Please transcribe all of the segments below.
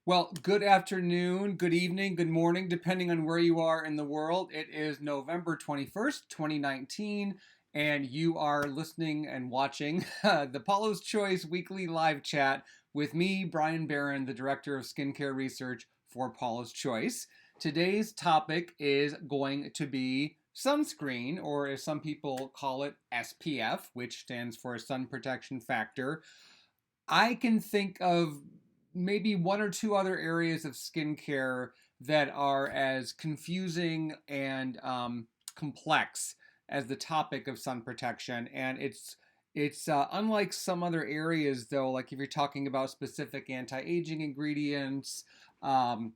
Well, good afternoon, good evening, good morning, depending on where you are in the world. It is November 21st, 2019, and you are listening and watching the Paula's Choice weekly live chat with me, Bryan Barron, the Director of Skincare Research for Paula's Choice. Today's topic is going to be sunscreen, or as some people call it, SPF, which stands for Sun Protection Factor. I can think of maybe one or two other areas of skincare that are as confusing and complex as the topic of sun protection. And it's unlike some other areas, though, like if you're talking about specific anti-aging ingredients, um,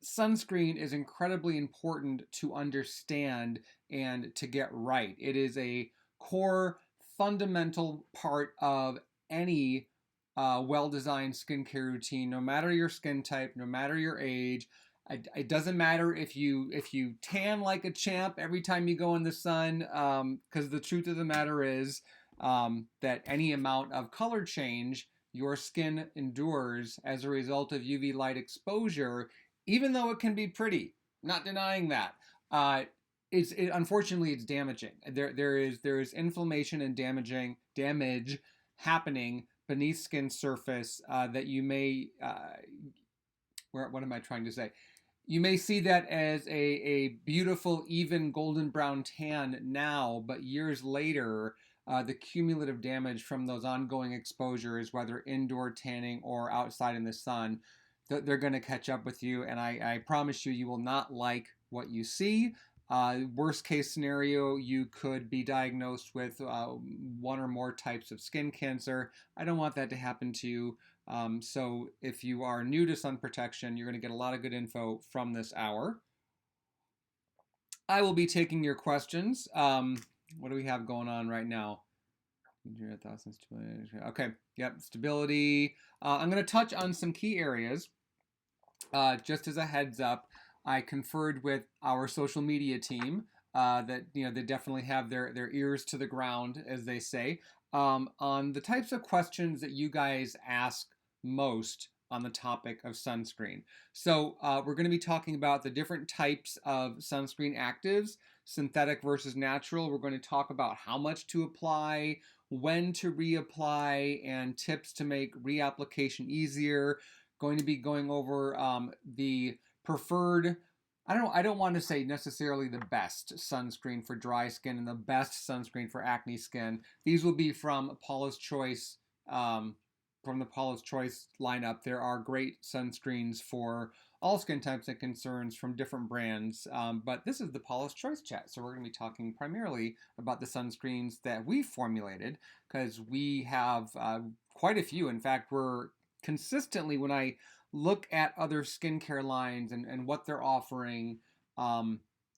sunscreen is incredibly important to understand and to get right. It is a core, fundamental part of any well-designed skincare routine, no matter your skin type, no matter your age. It doesn't matter if you tan like a champ every time you go in the sun, because the truth of the matter is that any amount of color change your skin endures as a result of UV light exposure, even though it can be pretty. Not denying that. Unfortunately it's damaging. There is inflammation and damage happening beneath skin surface that you may what am I trying to say? You may see that as a beautiful, even golden brown tan now, but years later, the cumulative damage from those ongoing exposures, whether indoor tanning or outside in the sun, they're going to catch up with you. And I promise you, you will not like what you see. Worst case scenario, you could be diagnosed with one or more types of skin cancer. I don't want that to happen to you. So if you are new to sun protection, you're going to get a lot of good info from this hour. I will be taking your questions. What do we have going on right now? Okay, yep, stability. I'm going to touch on some key areas. Just as a heads up, I conferred with our social media team that they definitely have their ears to the ground, as they say, on the types of questions that you guys ask most on the topic of sunscreen. So we're going to be talking about the different types of sunscreen actives, synthetic versus natural. We're going to talk about how much to apply, when to reapply, and tips to make reapplication easier. Going to be going over the preferred, I don't want to say necessarily the best sunscreen for dry skin and the best sunscreen for acne skin. These will be from Paula's Choice, from the Paula's Choice lineup. There are great sunscreens for all skin types and concerns from different brands, but this is the Paula's Choice chat, so we're going to be talking primarily about the sunscreens that we formulated, because we have quite a few. In fact, we're consistently, when I look at other skincare lines and what they're offering,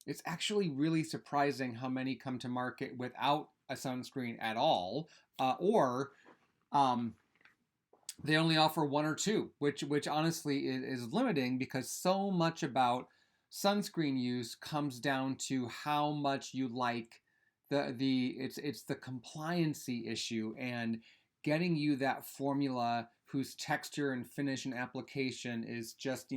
it's actually really surprising how many come to market without a sunscreen at all, or they only offer one or two, which honestly is limiting, because so much about sunscreen use comes down to how much you like it's the compliancy issue, and getting you that formula whose texture and finish and application is just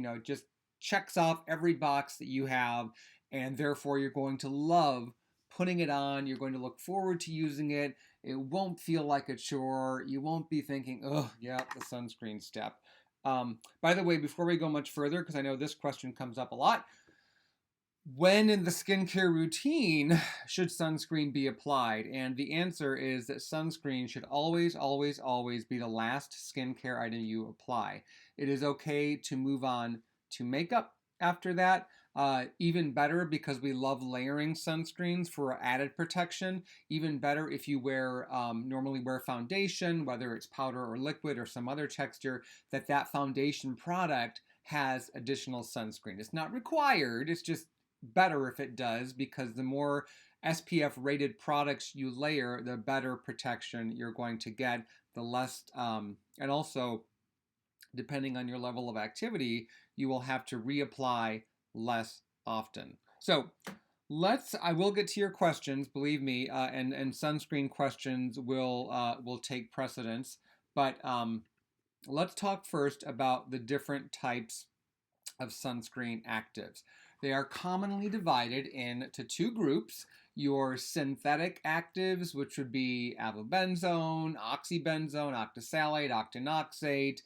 checks off every box that you have, and therefore you're going to love putting it on. You're going to look forward to using it. It won't feel like a chore. You won't be thinking, oh yeah, the sunscreen step. By the way, before we go much further, because I know this question comes up a lot, when in the skincare routine should sunscreen be applied? And the answer is that sunscreen should always, always, always be the last skincare item you apply. It is okay to move on to makeup after that. Even better, because we love layering sunscreens for added protection. Even better if you normally wear foundation, whether it's powder or liquid or some other texture, that foundation product has additional sunscreen. It's not required, it's just better if it does, because the more SPF rated products you layer, the better protection you're going to get, the less, and also depending on your level of activity, you will have to reapply less often. So I will get to your questions, believe me, and sunscreen questions will take precedence, but let's talk first about the different types of sunscreen actives. They are commonly divided into two groups: your synthetic actives, which would be avobenzone, oxybenzone, octisalate, octinoxate,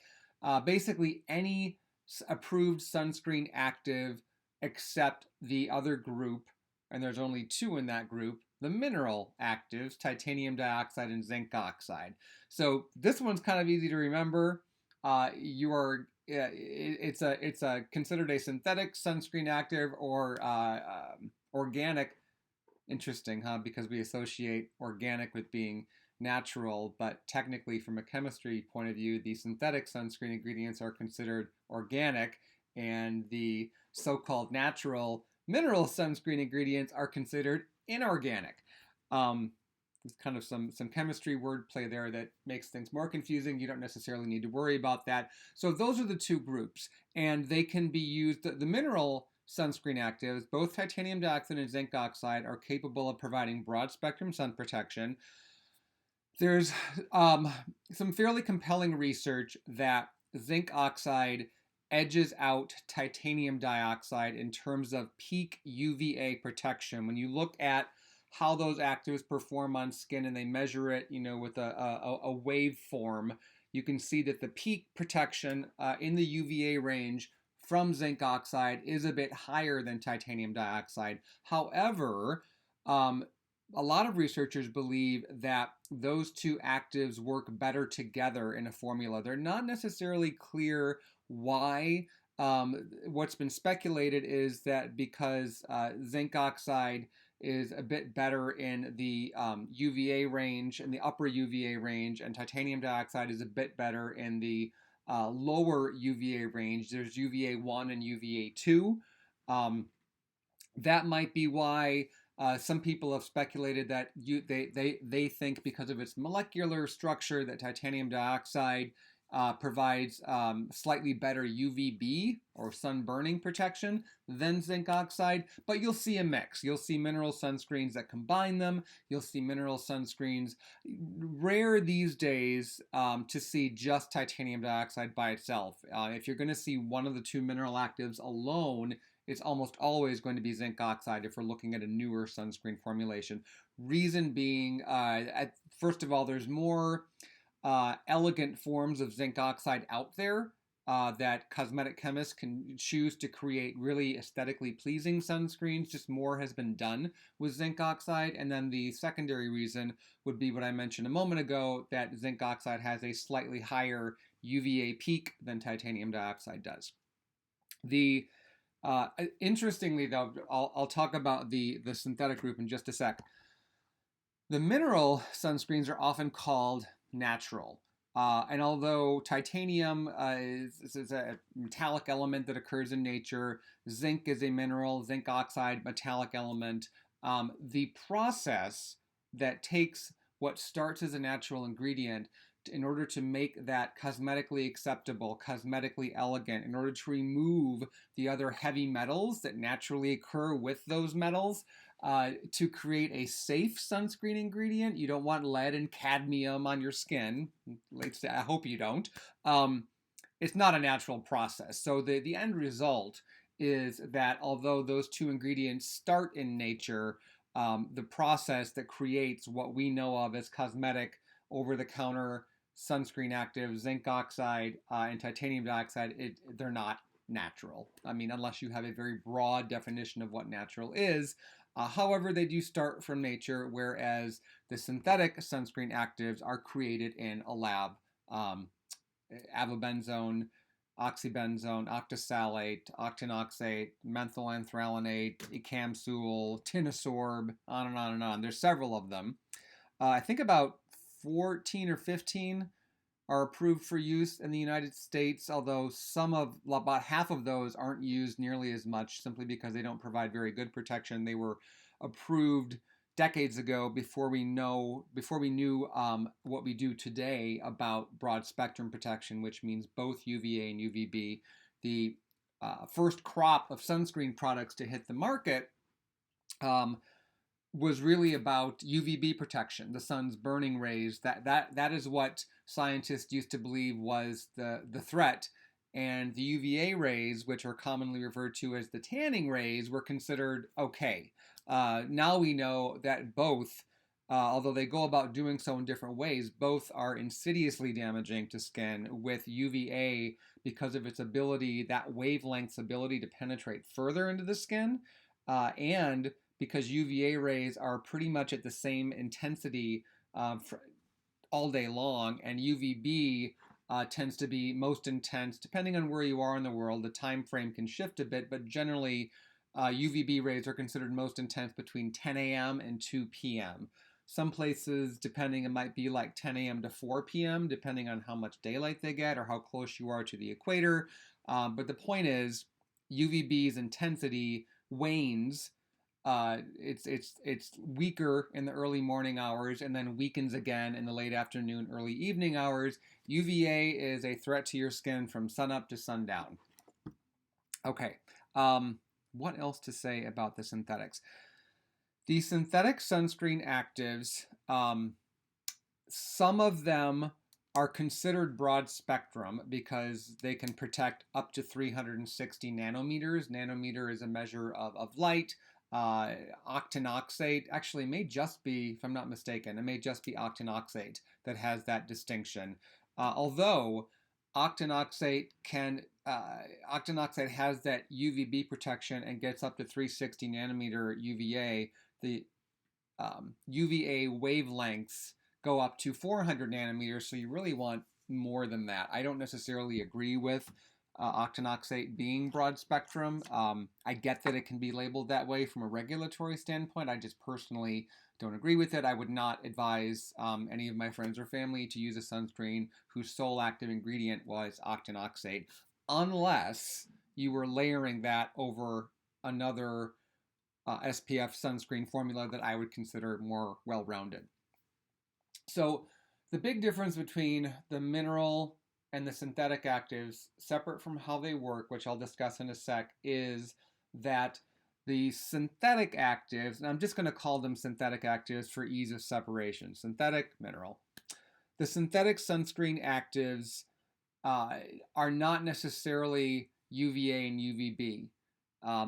basically any approved sunscreen active except the other group, and there's only two in that group, the mineral actives, titanium dioxide and zinc oxide. So this one's kind of easy to remember. You are it's a considered a synthetic sunscreen active or organic. Interesting, huh? Because we associate organic with being natural, but technically, from a chemistry point of view, the synthetic sunscreen ingredients are considered organic, and the so-called natural mineral sunscreen ingredients are considered inorganic. There's kind of some chemistry wordplay there that makes things more confusing. You don't necessarily need to worry about that. So those are the two groups, and they can be used. The mineral sunscreen actives, both titanium dioxide and zinc oxide, are capable of providing broad spectrum sun protection. There's some fairly compelling research that zinc oxide edges out titanium dioxide in terms of peak UVA protection. When you look at how those actives perform on skin and they measure it, with a waveform, you can see that the peak protection in the UVA range from zinc oxide is a bit higher than titanium dioxide. However, a lot of researchers believe that those two actives work better together in a formula. They're not necessarily clear why. What's been speculated is that because zinc oxide is a bit better in the UVA range, in the upper UVA range, and titanium dioxide is a bit better in the lower UVA range. There's UVA 1 and UVA 2. That might be why some people have speculated that they think because of its molecular structure that titanium dioxide provides slightly better UVB or sun burning protection than zinc oxide, but you'll see a mix. You'll see mineral sunscreens that combine them. You'll see mineral sunscreens. Rare these days to see just titanium dioxide by itself. If you're going to see one of the two mineral actives alone, it's almost always going to be zinc oxide if we're looking at a newer sunscreen formulation. Reason being, first of all, there's more elegant forms of zinc oxide out there that cosmetic chemists can choose to create really aesthetically pleasing sunscreens. Just more has been done with zinc oxide. And then the secondary reason would be what I mentioned a moment ago, that zinc oxide has a slightly higher UVA peak than titanium dioxide does. Interestingly, though, I'll talk about the synthetic group in just a sec. The mineral sunscreens are often called natural. And although titanium is a metallic element that occurs in nature, zinc is a mineral, zinc oxide, metallic element. The process that takes what starts as a natural ingredient in order to make that cosmetically acceptable, cosmetically elegant, in order to remove the other heavy metals that naturally occur with those metals, to create a safe sunscreen ingredient. You don't want lead and cadmium on your skin. I hope you don't. It's not a natural process. So the end result is that although those two ingredients start in nature, the process that creates what we know of as cosmetic, over-the-counter sunscreen active, zinc oxide, and titanium dioxide, they're not natural. I mean, unless you have a very broad definition of what natural is. However, they do start from nature, whereas the synthetic sunscreen actives are created in a lab. Avobenzone, oxybenzone, octisalate, octinoxate, methylenthralenate, ecamsul, tinosorb, on and on and on. There's several of them. I think about 14 or 15 are approved for use in the United States, although about half of those aren't used nearly as much simply because they don't provide very good protection. They were approved decades ago before we knew what we do today about broad spectrum protection, which means both UVA and UVB. The first crop of sunscreen products to hit the market was really about UVB protection, the sun's burning rays. That is what scientists used to believe was the threat. And the UVA rays, which are commonly referred to as the tanning rays, were considered okay. Now we know that both, although they go about doing so in different ways, both are insidiously damaging to skin, with UVA because of its ability, that wavelength's ability to penetrate further into the skin, and because UVA rays are pretty much at the same intensity all day long, and UVB tends to be most intense depending on where you are in the world. The time frame can shift a bit, but generally UVB rays are considered most intense between 10 a.m. and 2 p.m. Some places, depending, it might be like 10 a.m. to 4 p.m., depending on how much daylight they get or how close you are to the equator. But the point is, UVB's intensity wanes. It's weaker in the early morning hours and then weakens again in the late afternoon, early evening hours. UVA is a threat to your skin from sunup to sundown. Okay, what else to say about the synthetics? The synthetic sunscreen actives, some of them are considered broad spectrum because they can protect up to 360 nanometers. Nanometer is a measure of light. Octinoxate actually may just be, if I'm not mistaken, it may just be octinoxate that has that distinction. Although octinoxate has that UVB protection and gets up to 360 nanometer UVA. The UVA wavelengths go up to 400 nanometers, so you really want more than that. I don't necessarily agree with octinoxate being broad spectrum. I get that it can be labeled that way from a regulatory standpoint. I just personally don't agree with it. I would not advise any of my friends or family to use a sunscreen whose sole active ingredient was octinoxate, unless you were layering that over another SPF sunscreen formula that I would consider more well-rounded. So the big difference between the mineral and the synthetic actives, separate from how they work, which I'll discuss in a sec, is that the synthetic actives, and I'm just going to call them synthetic actives for ease of separation, synthetic, mineral. The synthetic sunscreen actives are not necessarily UVA and UVB.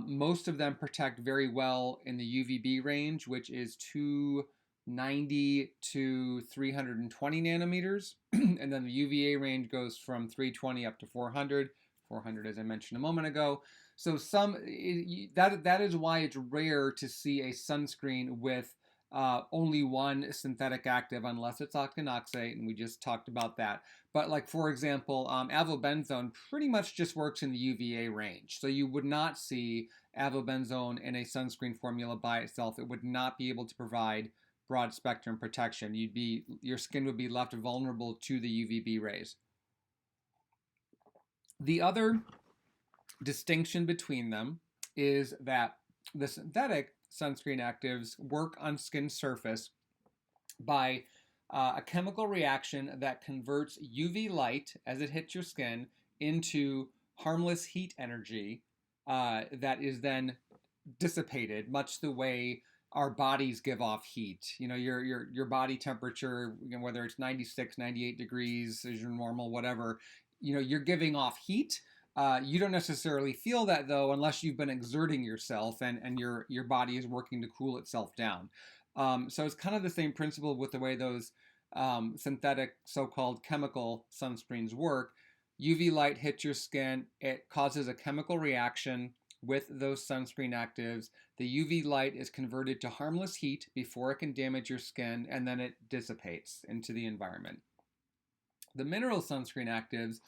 Most of them protect very well in the UVB range, which is 290 to 320 nanometers. And then the UVA range goes from 320 up to 400. 400, as I mentioned a moment ago. So that is why it's rare to see a sunscreen with only one synthetic active, unless it's octinoxate, and we just talked about that. But like, for example, avobenzone pretty much just works in the UVA range. So you would not see avobenzone in a sunscreen formula by itself. It would not be able to provide broad spectrum protection. Your skin would be left vulnerable to the UVB rays. The other distinction between them is that the synthetic sunscreen actives work on skin surface by a chemical reaction that converts UV light as it hits your skin into harmless heat energy that is then dissipated, much the way our bodies give off heat. You know, your body temperature, you know, whether it's 96, 98 degrees is your normal, whatever, you know, you're giving off heat. You don't necessarily feel that, though, unless you've been exerting yourself and your body is working to cool itself down. So it's kind of the same principle with the way those synthetic so-called chemical sunscreens work. UV light hits your skin. It causes a chemical reaction with those sunscreen actives. The UV light is converted to harmless heat before it can damage your skin, and then it dissipates into the environment. The mineral sunscreen actives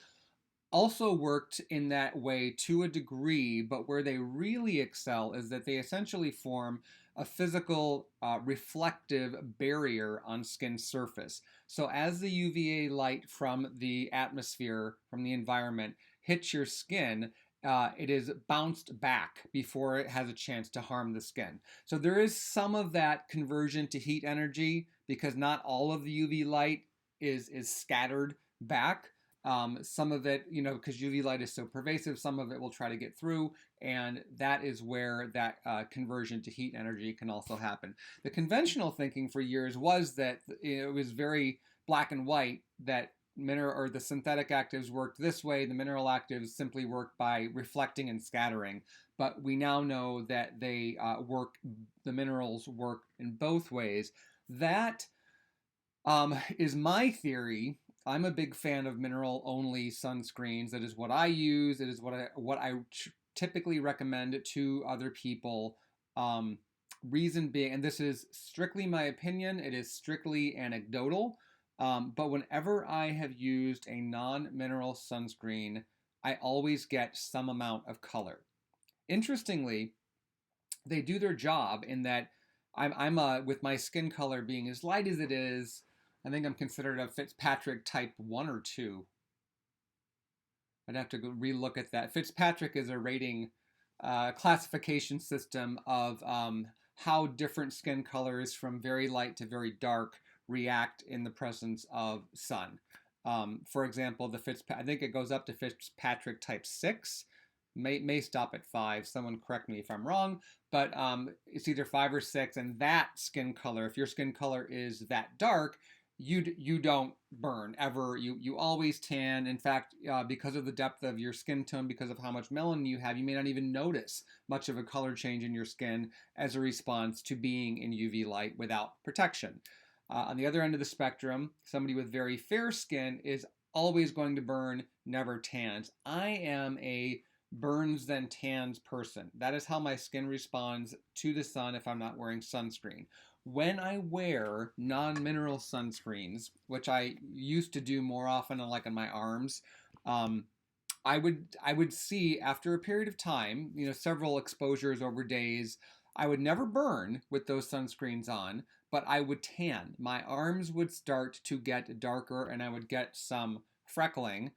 also worked in that way to a degree, but where they really excel is that they essentially form a physical reflective barrier on skin surface. So as the UVA light from the atmosphere, from the environment, hits your skin, it is bounced back before it has a chance to harm the skin. So there is some of that conversion to heat energy, because not all of the UV light is scattered back. Some of it, you know, because UV light is so pervasive, some of it will try to get through. And that is where that conversion to heat energy can also happen. The conventional thinking for years was that it was very black and white, that mineral or the synthetic actives worked this way, the mineral actives simply work by reflecting and scattering. But we now know that they the minerals work in both ways. That is my theory. I'm a big fan of mineral only sunscreens. That is what I use. It is what I typically recommend to other people. Reason being, and this is strictly my opinion, it is strictly anecdotal. But whenever I have used a non-mineral sunscreen, I always get some amount of color. Interestingly, they do their job in that I'm with my skin color being as light as it is, I think I'm considered a Fitzpatrick type 1 or 2. I'd have to go relook at that. Fitzpatrick is a rating classification system of how different skin colors from very light to very dark react in the presence of sun. For example, I think it goes up to Fitzpatrick type 6. May stop at 5. Someone correct me if I'm wrong, but it's either 5 or 6. And that skin color, if your skin color is that dark, you don't burn ever. You always tan. In fact, because of the depth of your skin tone, because of how much melanin you have, you may not even notice much of a color change in your skin as a response to being in UV light without protection. On the other end of the spectrum, somebody with very fair skin is always going to burn, never tans. I am a burns then tans person. That is how my skin responds to the sun if I'm not wearing sunscreen. When I wear non-mineral sunscreens, which I used to do more often like on my arms, I would see after a period of time, several exposures over days, I would never burn with those sunscreens on, but I would tan. My arms would start to get darker and I would get some freckling,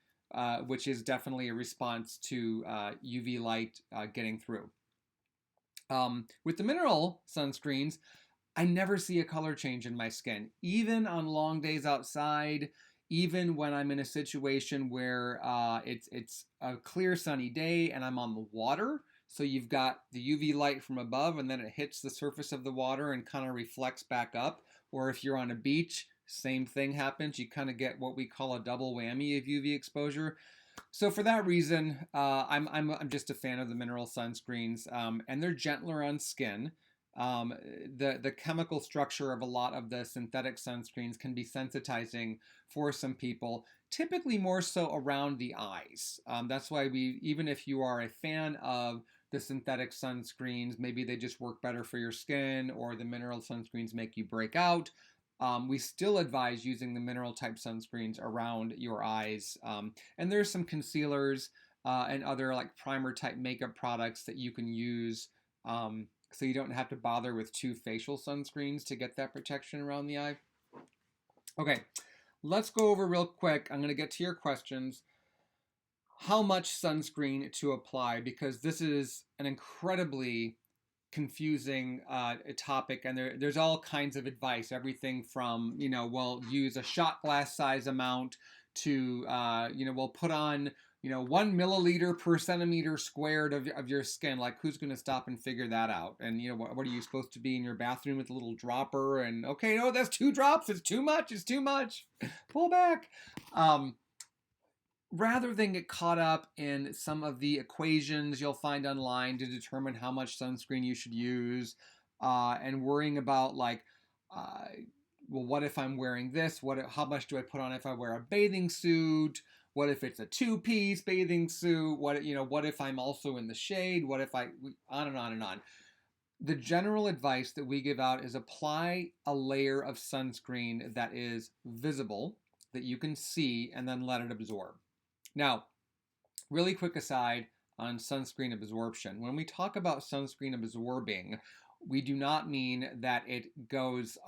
which is definitely a response to UV light getting through. With the mineral sunscreens, I never see a color change in my skin, even on long days outside, even when I'm in a situation where it's a clear sunny day and I'm on the water. So you've got the UV light from above and then it hits the surface of the water and kind of reflects back up. Or if you're on a beach, same thing happens. You kind of get what we call a double whammy of UV exposure. So for that reason, I'm just a fan of the mineral sunscreens, and they're gentler on skin. The chemical structure of a lot of the synthetic sunscreens can be sensitizing for some people, typically more so around the eyes. That's why even if you are a fan of the synthetic sunscreens, maybe they just work better for your skin, or the mineral sunscreens make you break out. We still advise using the mineral type sunscreens around your eyes. And there's some concealers and other like primer type makeup products that you can use, so you don't have to bother with 2 facial sunscreens to get that protection around the eye. Okay, let's go over real quick. I'm going to get to your questions. How much sunscreen to apply, because this is an incredibly confusing topic, and there's all kinds of advice, everything from use a shot glass size amount to we'll put on 1 milliliter per centimeter squared of your skin. Like, who's going to stop and figure that out? And what are you supposed to be in your bathroom with a little dropper? And okay, no, that's 2 drops, it's too much, pull back. Rather than get caught up in some of the equations you'll find online to determine how much sunscreen you should use, and worrying about what if I'm wearing this? How much do I put on if I wear a bathing suit? What if it's a 2-piece bathing suit? What if I'm also in the shade? What if on and on and on. The general advice that we give out is apply a layer of sunscreen that is visible, that you can see, and then let it absorb. Now, really quick aside on sunscreen absorption. When we talk about sunscreen absorbing, we do not mean that it goes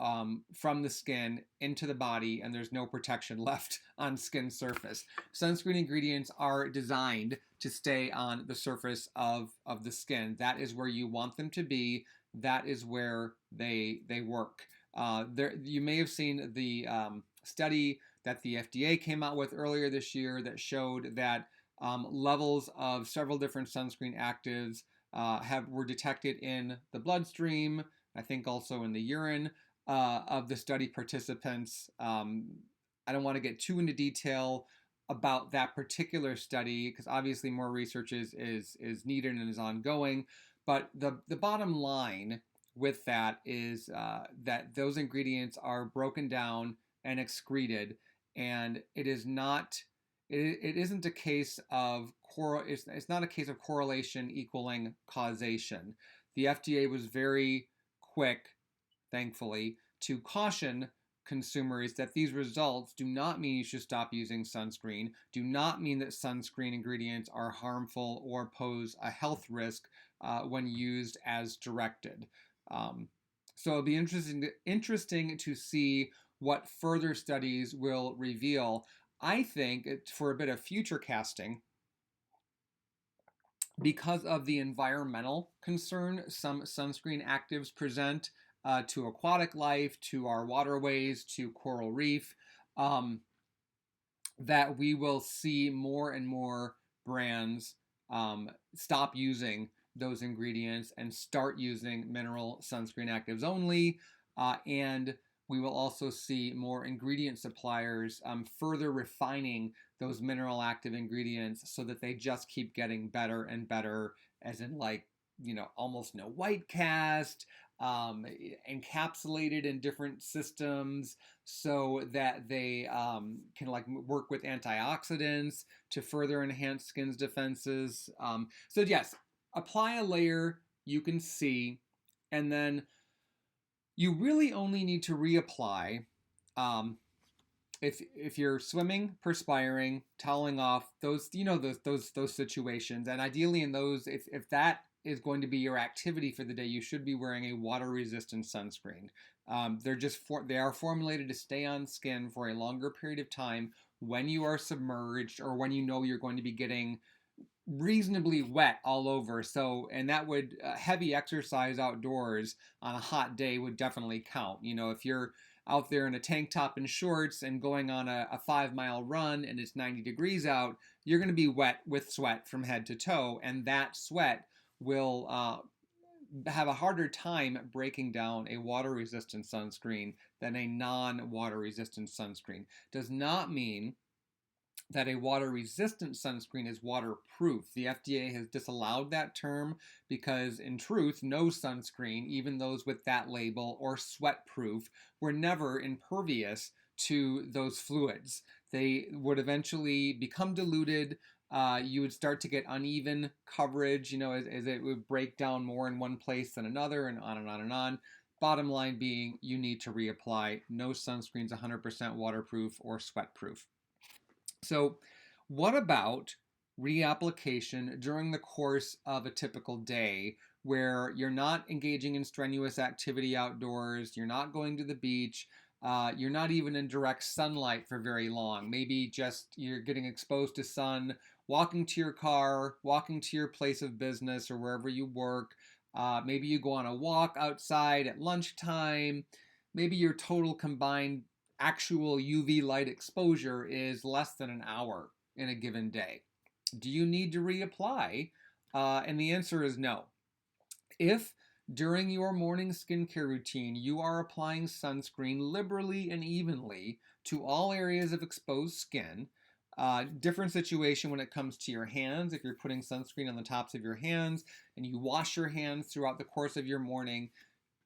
from the skin into the body and there's no protection left on skin surface. Sunscreen ingredients are designed to stay on the surface of the skin. That is where you want them to be. That is where they work. You may have seen the study that the FDA came out with earlier this year that showed that levels of several different sunscreen actives were detected in the bloodstream, I think also in the urine of the study participants. I don't want to get too into detail about that particular study because obviously more research is needed and is ongoing. But the bottom line with that is that those ingredients are broken down and excreted, and it is not. It isn't a case of it's not a case of correlation equaling causation. The FDA was very quick, thankfully, to caution consumers that these results do not mean you should stop using sunscreen, do not mean that sunscreen ingredients are harmful or pose a health risk when used as directed. So it'll be interesting to see what further studies will reveal. I think for a bit of future casting, because of the environmental concern some sunscreen actives present to aquatic life, to our waterways, to coral reef, that we will see more and more brands stop using those ingredients and start using mineral sunscreen actives only. And we will also see more ingredient suppliers further refining those mineral active ingredients so that they just keep getting better and better, as in like, almost no white cast, encapsulated in different systems so that they can like work with antioxidants to further enhance skin's defenses. So yes, apply a layer you can see, and then you really only need to reapply if you're swimming, perspiring, toweling off, those those situations, and ideally in those, if that is going to be your activity for the day, you should be wearing a water-resistant sunscreen. They are formulated to stay on skin for a longer period of time when you are submerged or when you're going to be getting reasonably wet all over. So, and that would heavy exercise outdoors on a hot day would definitely count. If you're out there in a tank top and shorts and going on a 5-mile run and it's 90 degrees out, you're going to be wet with sweat from head to toe, and that sweat will have a harder time breaking down a water-resistant sunscreen than a non-water-resistant sunscreen. Does not mean that a water-resistant sunscreen is waterproof. The FDA has disallowed that term because, in truth, no sunscreen, even those with that label, or sweat-proof, were never impervious to those fluids. They would eventually become diluted. You would start to get uneven coverage, as it would break down more in one place than another, and on and on and on. Bottom line being, you need to reapply. No sunscreen's 100% waterproof or sweat-proof. So what about reapplication during the course of a typical day where you're not engaging in strenuous activity outdoors, you're not going to the beach, you're not even in direct sunlight for very long. Maybe just you're getting exposed to sun, walking to your car, walking to your place of business or wherever you work. Maybe you go on a walk outside at lunchtime. Maybe your total combined actual UV light exposure is less than an hour in a given day. Do you need to reapply? And the answer is no. If during your morning skincare routine you are applying sunscreen liberally and evenly to all areas of exposed skin, different situation when it comes to your hands. If you're putting sunscreen on the tops of your hands and you wash your hands throughout the course of your morning,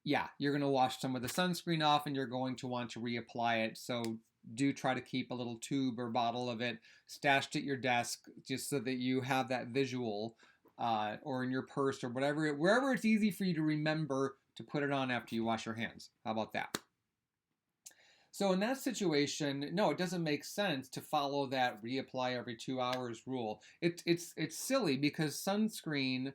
yeah, you're going to wash some of the sunscreen off and you're going to want to reapply it. So do try to keep a little tube or bottle of it stashed at your desk just so that you have that visual, or in your purse or wherever it's easy for you to remember to put it on after you wash your hands. How about that? So in that situation, no, it doesn't make sense to follow that reapply every 2 hours rule. It's silly because sunscreen,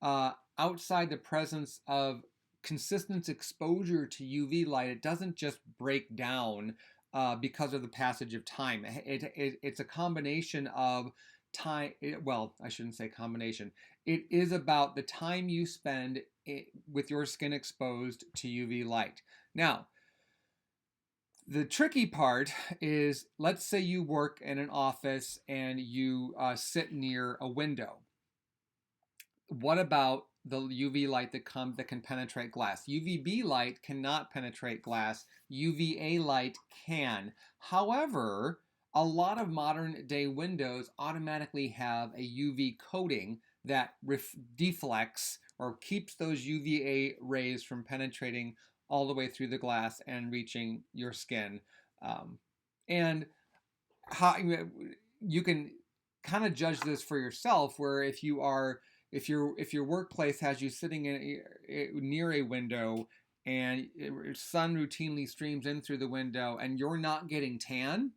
outside the presence of consistent exposure to UV light, it doesn't just break down because of the passage of time. It's a combination of time. Well, I shouldn't say combination. It is about the time you spend with your skin exposed to UV light. Now, The tricky part is, let's say you work in an office and you sit near a window. What about the UV light that can penetrate glass? UVB light cannot penetrate glass. UVA light can. However, a lot of modern day windows automatically have a UV coating that deflects or keeps those UVA rays from penetrating all the way through the glass and reaching your skin. And how you can kind of judge this for yourself, where if your workplace has you sitting near a window and sun routinely streams in through the window and you're not getting tan,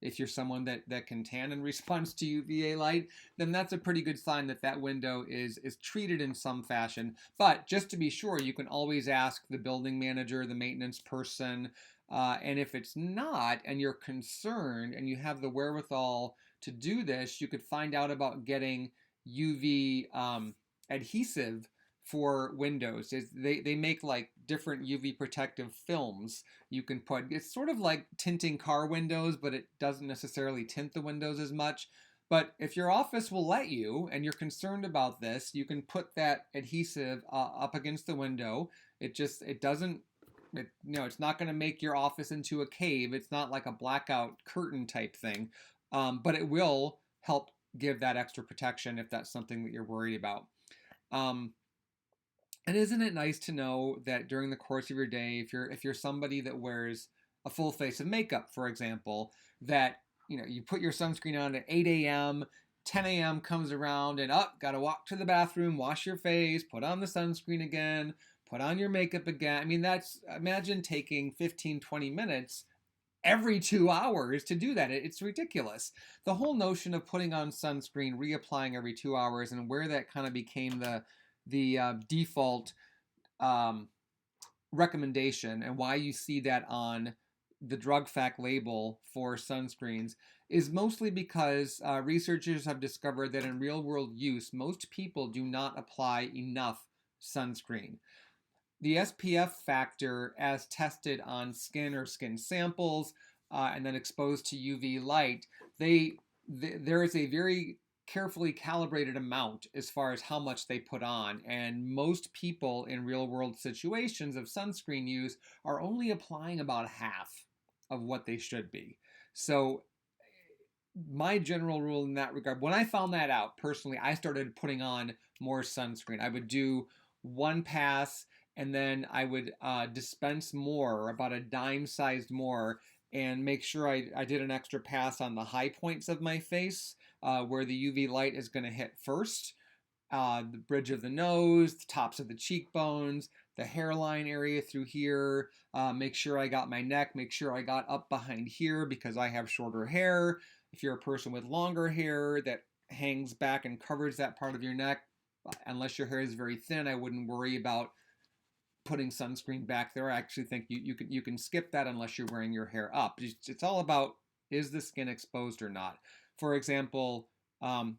if you're someone that can tan in response to UVA light, then that's a pretty good sign that that window is treated in some fashion. But just to be sure, you can always ask the building manager, the maintenance person, and if it's not, and you're concerned and you have the wherewithal to do this, you could find out about getting UV adhesive for windows. They make like different UV protective films you can put. It's sort of like tinting car windows, but it doesn't necessarily tint the windows as much. But if your office will let you and you're concerned about this, you can put that adhesive up against the window. It doesn't, it's not going to make your office into a cave. It's not like a blackout curtain type thing, but it will help give that extra protection if that's something that you're worried about. And isn't it nice to know that during the course of your day, if you're somebody that wears a full face of makeup, for example, that you put your sunscreen on at 8 a.m., 10 a.m. comes around and got to walk to the bathroom, wash your face, put on the sunscreen again, put on your makeup again. I mean, imagine taking 15, 20 minutes every 2 hours to do that. It's ridiculous. The whole notion of putting on sunscreen, reapplying every 2 hours, and where that kind of became the default recommendation, and why you see that on the drug fact label for sunscreens, is mostly because researchers have discovered that in real world use, most people do not apply enough sunscreen. The SPF factor, as tested on skin or skin samples and then exposed to UV light, there is a very carefully calibrated amount as far as how much they put on, and most people in real world situations of sunscreen use are only applying about half of what they should be. So my general rule in that regard, when I found that out personally, I started putting on more sunscreen. I would do one pass and then I would dispense more, about a dime sized more, and make sure I did an extra pass on the high points of my face, where the UV light is going to hit first. The bridge of the nose, the tops of the cheekbones, the hairline area through here. Make sure I got my neck, make sure I got up behind here because I have shorter hair. If you're a person with longer hair that hangs back and covers that part of your neck, unless your hair is very thin, I wouldn't worry about putting sunscreen back there. I actually think you can skip that unless you're wearing your hair up. It's all about, is the skin exposed or not? For example,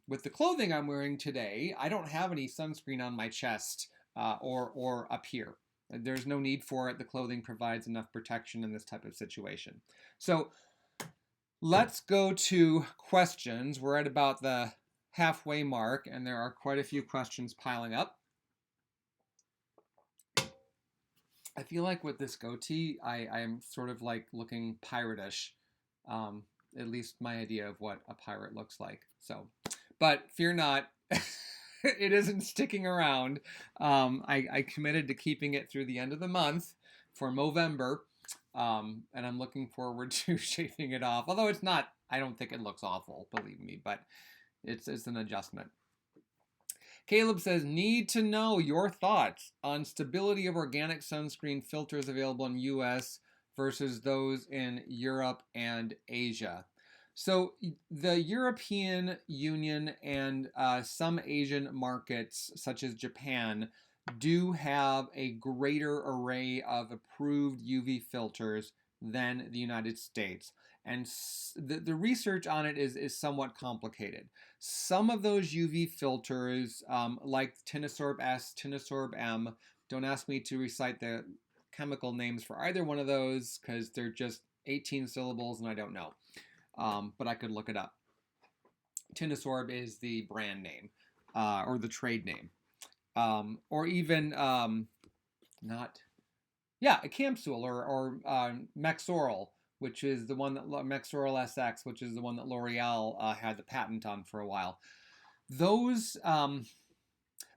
with the clothing I'm wearing today, I don't have any sunscreen on my chest or up here. There's no need for it. The clothing provides enough protection in this type of situation. So let's go to questions. We're at about the halfway mark, and there are quite a few questions piling up. I feel like with this goatee, I am sort of like looking pirate-ish. At least my idea of what a pirate looks like. So, but fear not, it isn't sticking around. I committed to keeping it through the end of the month for Movember, and I'm looking forward to shaving it off. Although it's not, I don't think it looks awful, believe me, but it's an adjustment. Caleb says, need to know your thoughts on stability of organic sunscreen filters available in US versus those in Europe and Asia. So the European Union and some Asian markets, such as Japan, do have a greater array of approved UV filters than the United States. And the research on it is somewhat complicated. Some of those UV filters, like Tinosorb S, Tinosorb M, don't ask me to recite the chemical names for either one of those because they're just 18 syllables, and I don't know. But I could look it up. Tinosorb is the brand name or the trade name. Or even a Capsule or Mexoral, which is the one that Mexoral SX, which is the one that L'Oreal had the patent on for a while. Those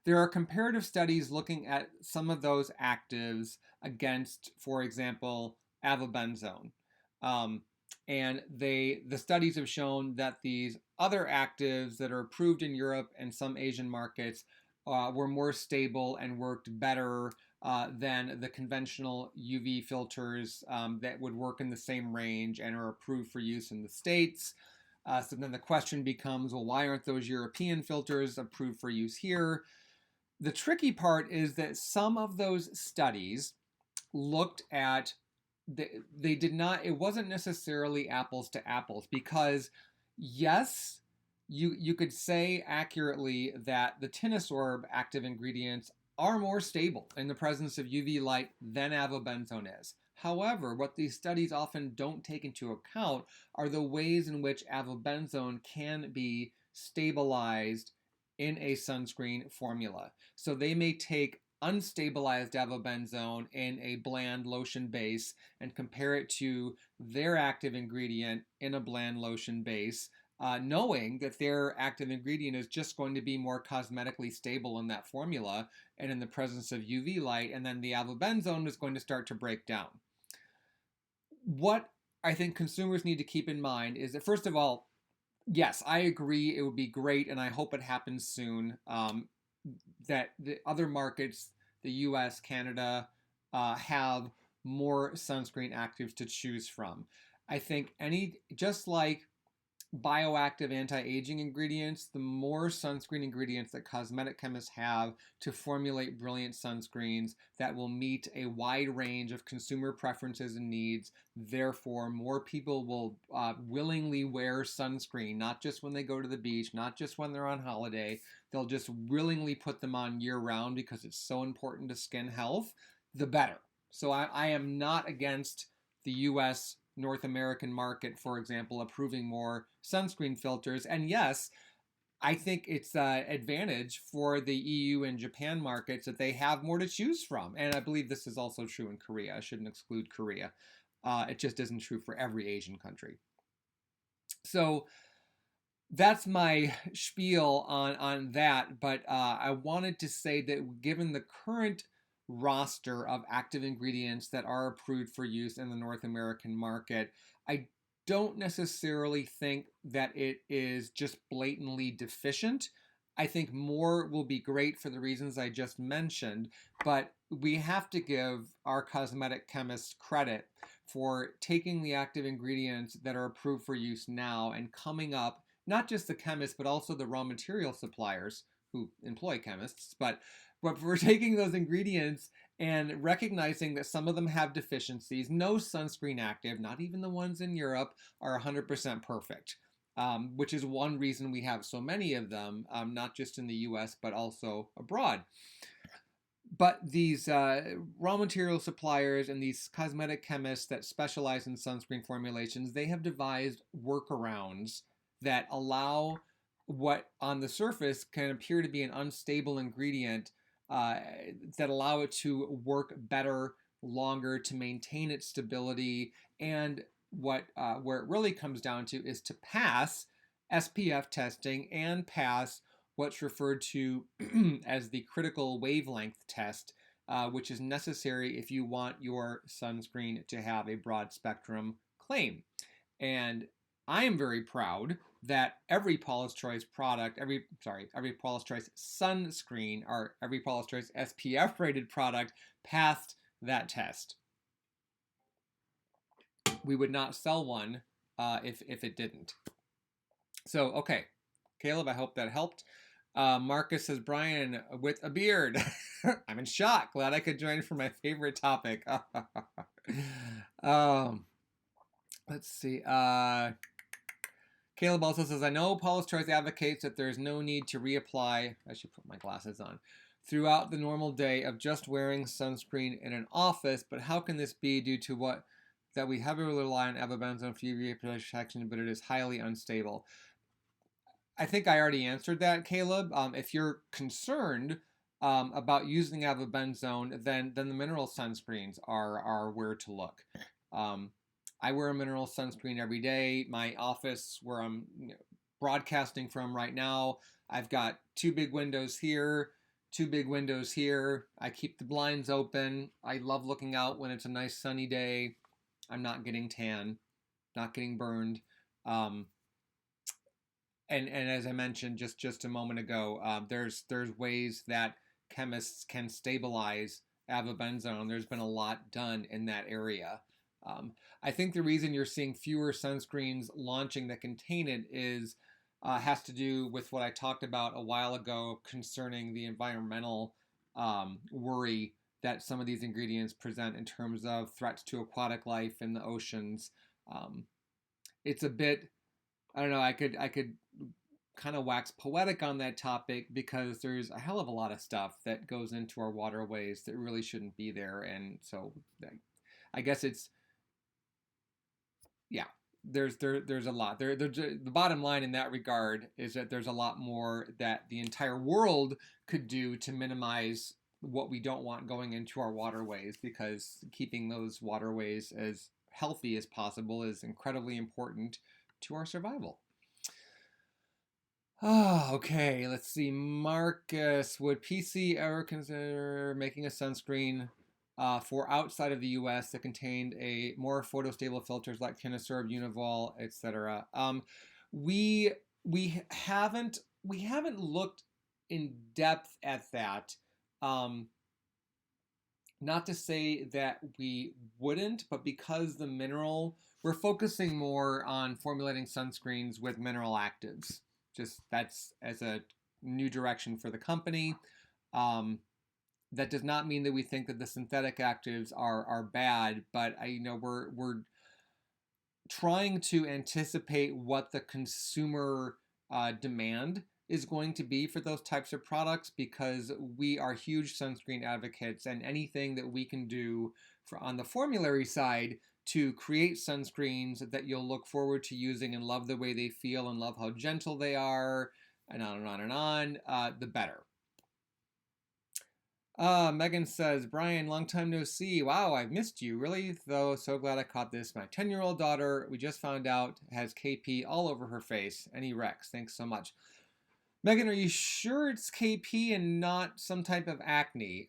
there are comparative studies looking at some of those actives against, for example, avobenzone. And the studies have shown that these other actives that are approved in Europe and some Asian markets were more stable and worked better than the conventional UV filters that would work in the same range and are approved for use in the States. So then the question becomes, well, why aren't those European filters approved for use here? The tricky part is that some of those studies looked at, they did not, it wasn't necessarily apples to apples, because yes, you could say accurately that the Tinosorb active ingredients are more stable in the presence of UV light than avobenzone is. However, what these studies often don't take into account are the ways in which avobenzone can be stabilized in a sunscreen formula. So they may take unstabilized avobenzone in a bland lotion base and compare it to their active ingredient in a bland lotion base, knowing that their active ingredient is just going to be more cosmetically stable in that formula and in the presence of UV light, and then the avobenzone is going to start to break down. What I think consumers need to keep in mind is that, first of all, yes, I agree, it would be great, and I hope it happens soon, that the other markets, the US, Canada, have more sunscreen actives to choose from. I think just like bioactive anti-aging ingredients, the more sunscreen ingredients that cosmetic chemists have to formulate brilliant sunscreens that will meet a wide range of consumer preferences and needs. Therefore, more people will willingly wear sunscreen, not just when they go to the beach, not just when they're on holiday. They'll just willingly put them on year-round because it's so important to skin health, the better. So I am not against the US North American market, for example, approving more sunscreen filters. And yes, I think it's an advantage for the EU and Japan markets that they have more to choose from. And I believe this is also true in Korea. I shouldn't exclude Korea. It just isn't true for every Asian country. So that's my spiel on that. But I wanted to say that given the current roster of active ingredients that are approved for use in the North American market, I don't necessarily think that it is just blatantly deficient. I think more will be great for the reasons I just mentioned, but we have to give our cosmetic chemists credit for taking the active ingredients that are approved for use now and coming up, not just the chemists, but also the raw material suppliers who employ chemists, but for taking those ingredients and recognizing that some of them have deficiencies. No sunscreen active, not even the ones in Europe, are 100% perfect, which is one reason we have so many of them, not just in the US, but also abroad. But these raw material suppliers and these cosmetic chemists that specialize in sunscreen formulations, they have devised workarounds that allow what on the surface can appear to be an unstable ingredient that allow it to work better, longer, to maintain its stability. And where it really comes down to is to pass SPF testing and pass what's referred to as the critical wavelength test, which is necessary if you want your sunscreen to have a broad spectrum claim. And I am very proud that every Paula's Choice product, every Paula's Choice sunscreen or every Paula's Choice SPF rated product passed that test. We would not sell one if it didn't. So, okay. Caleb, I hope that helped. Marcus says, Bryan, with a beard. I'm in shock. Glad I could join for my favorite topic. Let's see. Caleb also says, I know Paula's Choice advocates that there's no need to reapply, I should put my glasses on, throughout the normal day of just wearing sunscreen in an office, but how can this be due to what that we heavily rely on avobenzone for UV protection, but it is highly unstable. I think I already answered that, Caleb. If you're concerned about using avobenzone, then the mineral sunscreens are where to look. I wear a mineral sunscreen every day. My office, where I'm broadcasting from right now, I've got 2 big windows here, 2 big windows here. I keep the blinds open. I love looking out when it's a nice sunny day. I'm not getting tan, not getting burned. And as I mentioned just a moment ago, there's ways that chemists can stabilize avobenzone. There's been a lot done in that area. I think the reason you're seeing fewer sunscreens launching that contain it is has to do with what I talked about a while ago concerning the environmental worry that some of these ingredients present in terms of threats to aquatic life in the oceans. It's a bit, I don't know, I could kind of wax poetic on that topic because there's a hell of a lot of stuff that goes into our waterways that really shouldn't be there. And so I guess it's, yeah, there's a lot. The bottom line in that regard is that there's a lot more that the entire world could do to minimize what we don't want going into our waterways, because keeping those waterways as healthy as possible is incredibly important to our survival. Oh, okay, let's see. Marcus, would PC ever consider making a sunscreen for outside of the US that contained a more photostable filters like Canister, Unival, etc.? We haven't looked in depth at that. Not to say that we wouldn't, but because the mineral, we're focusing more on formulating sunscreens with mineral actives. Just that's as a new direction for the company. That does not mean that we think that the synthetic actives are bad, but we're trying to anticipate what the consumer demand is going to be for those types of products, because we are huge sunscreen advocates, and anything that we can do on the formulary side to create sunscreens that you'll look forward to using and love the way they feel and love how gentle they are, and on and on and on, the better. Megan says, Bryan, long time no see. Wow, I've missed you. Really, though, so glad I caught this. My 10-year-old daughter, we just found out, has KP all over her face. Any Rex? Thanks so much. Megan, are you sure it's KP and not some type of acne?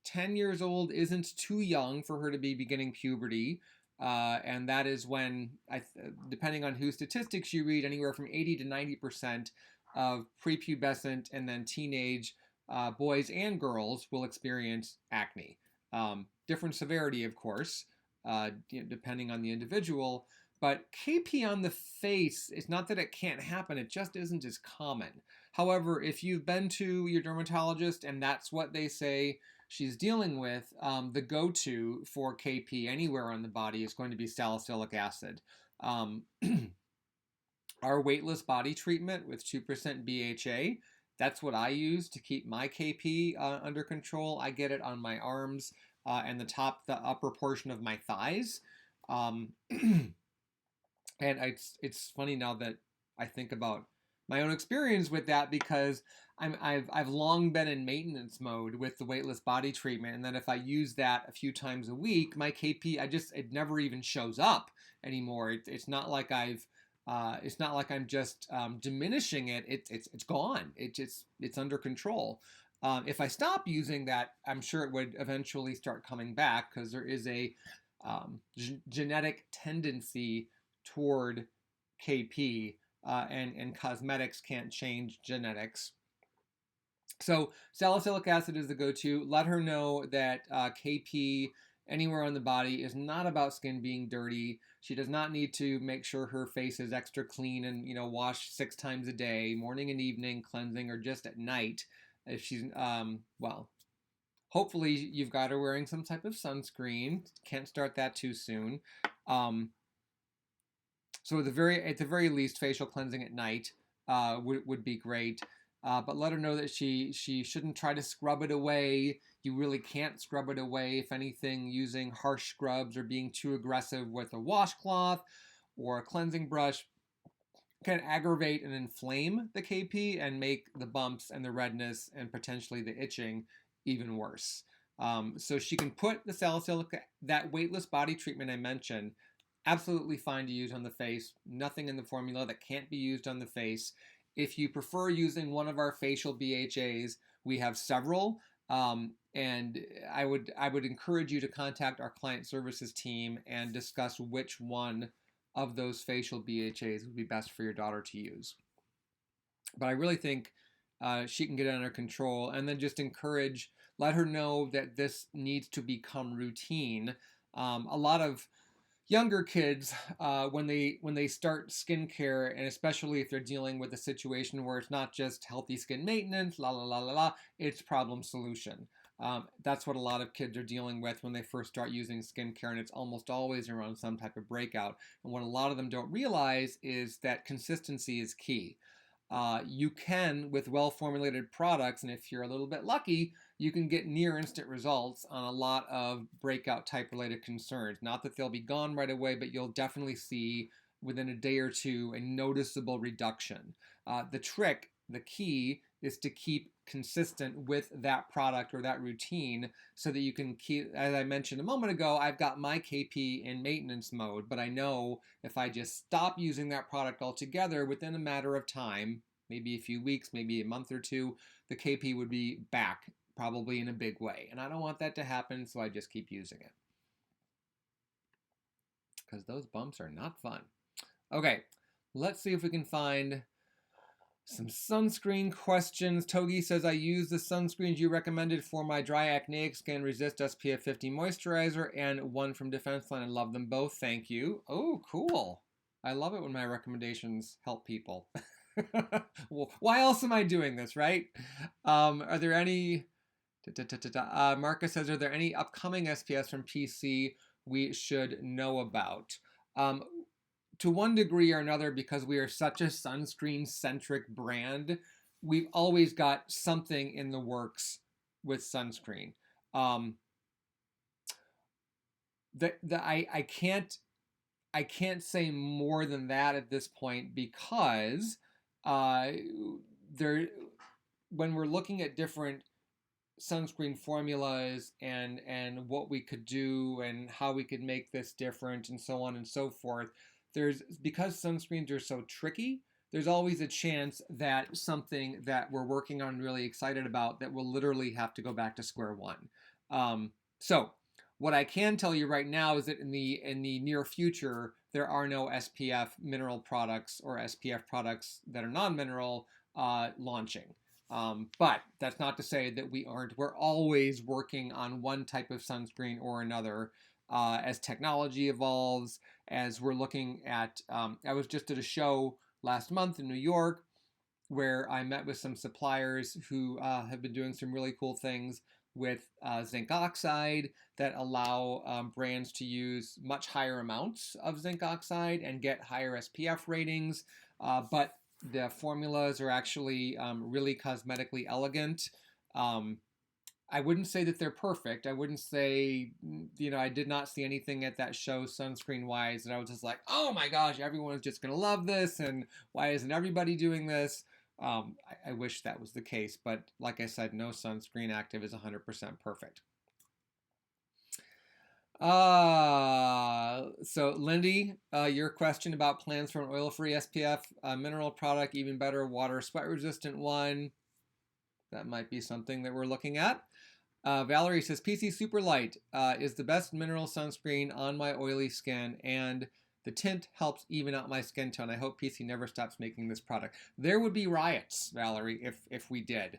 10 years old isn't too young for her to be beginning puberty. And that is when, depending on whose statistics you read, anywhere from 80 to 90% of prepubescent and then teenage boys and girls will experience acne. Different severity, of course, depending on the individual. But KP on the face, it's not that it can't happen, it just isn't as common. However, if you've been to your dermatologist and that's what they say she's dealing with, the go-to for KP anywhere on the body is going to be salicylic acid. Our weightless body treatment with 2% BHA, that's what I use to keep my KP under control. I get it on my arms and the upper portion of my thighs. And it's funny now that I think about my own experience with that, because I've long been in maintenance mode with the weightless body treatment, and then if I use that a few times a week, my KP it never even shows up anymore. It's not like it's not like I'm just diminishing it. It's gone. It's under control. If I stop using that, I'm sure it would eventually start coming back, because there is a genetic tendency toward KP, and cosmetics can't change genetics. So salicylic acid is the go-to. Let her know that KP anywhere on the body is not about skin being dirty. She does not need to make sure her face is extra clean and wash 6 times a day, morning and evening, cleansing, or just at night. If she's hopefully you've got her wearing some type of sunscreen. Can't start that too soon. So at the very least, facial cleansing at night would be great. but let her know that she shouldn't try to scrub it away. You really can't scrub it away. If anything, using harsh scrubs or being too aggressive with a washcloth or a cleansing brush can aggravate and inflame the KP and make the bumps and the redness and potentially the itching even worse. So she can put the salicylic, that weightless body treatment I mentioned, absolutely fine to use on the face. Nothing in the formula that can't be used on the face. If you prefer using one of our facial BHAs, we have several. And I would encourage you to contact our client services team and discuss which one of those facial BHAs would be best for your daughter to use. But I really think she can get it under control, and then just let her know that this needs to become routine. A lot of younger kids, when they start skincare, and especially if they're dealing with a situation where it's not just healthy skin maintenance, it's problem solution. That's what a lot of kids are dealing with when they first start using skincare, and it's almost always around some type of breakout. And what a lot of them don't realize is that consistency is key. You can, with well-formulated products, and if you're a little bit lucky, you can get near instant results on a lot of breakout type related concerns. Not that they'll be gone right away, but you'll definitely see within a day or two a noticeable reduction. The key is to keep consistent with that product or that routine so that you can keep, as I mentioned a moment ago, I've got my KP in maintenance mode, but I know if I just stop using that product altogether within a matter of time, maybe a few weeks, maybe a month or two, the KP would be back probably in a big way. And I don't want that to happen, so I just keep using it. Because those bumps are not fun. Okay, let's see if we can find some sunscreen questions. Togi says, I use the sunscreens you recommended for my dry acneic skin, Resist SPF 50 moisturizer, and one from Defense Line. I love them both. Thank you. Oh, cool. I love it when my recommendations help people. Well, why else am I doing this, right? Are there any... Marcus says, are there any upcoming SPFs from PC we should know about? To one degree or another, because we are such a sunscreen-centric brand, we've always got something in the works with sunscreen. I can't say more than that at this point because when we're looking at different sunscreen formulas and what we could do and how we could make this different and so on and so forth, because sunscreens are so tricky, there's always a chance that something that we're working on, really excited about, that will literally have to go back to square one. So what I can tell you right now is that in the near future, there are no SPF mineral products or SPF products that are non-mineral launching. But that's not to say that we aren't. We're always working on one type of sunscreen or another as technology evolves, as we're looking at, I was just at a show last month in New York where I met with some suppliers who have been doing some really cool things with zinc oxide that allow brands to use much higher amounts of zinc oxide and get higher SPF ratings, but the formulas are actually really cosmetically elegant. I wouldn't say that they're perfect. I wouldn't say, I did not see anything at that show sunscreen-wise that I was just like, oh my gosh, everyone's just going to love this, and why isn't everybody doing this? I wish that was the case, but like I said, no sunscreen active is 100% perfect. So Lindy, your question about plans for an oil-free SPF mineral product, even better, water sweat resistant one. That might be something that we're looking at. Valerie says, PC Super Light is the best mineral sunscreen on my oily skin, and the tint helps even out my skin tone. I hope PC never stops making this product. There would be riots, Valerie, if we did.